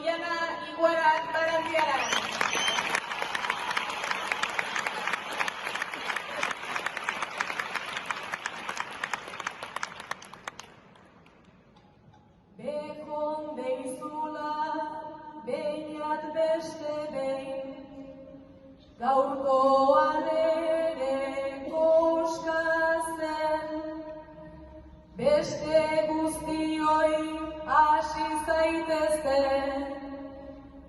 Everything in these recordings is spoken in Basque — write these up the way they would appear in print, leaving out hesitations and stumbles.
Oiana Iguarak Barandiaran. Bekon deizula, behinat beste behin, gaurkoan ere koska zen, beste guztioi hasi zaitezten,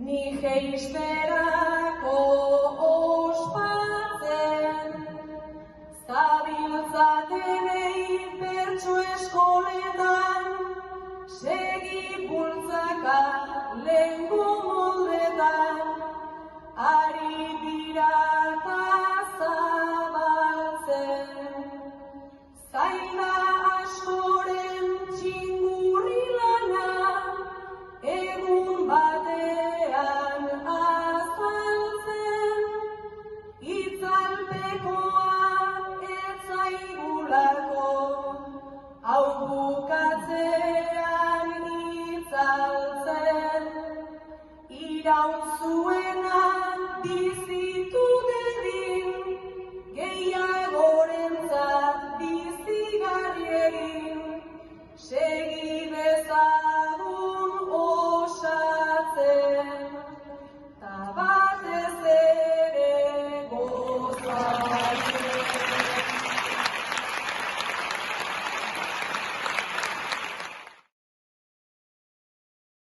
ni jeisterako ospatzen, zabiltzatenei bertso eskoletan, segi pultzaka lehengo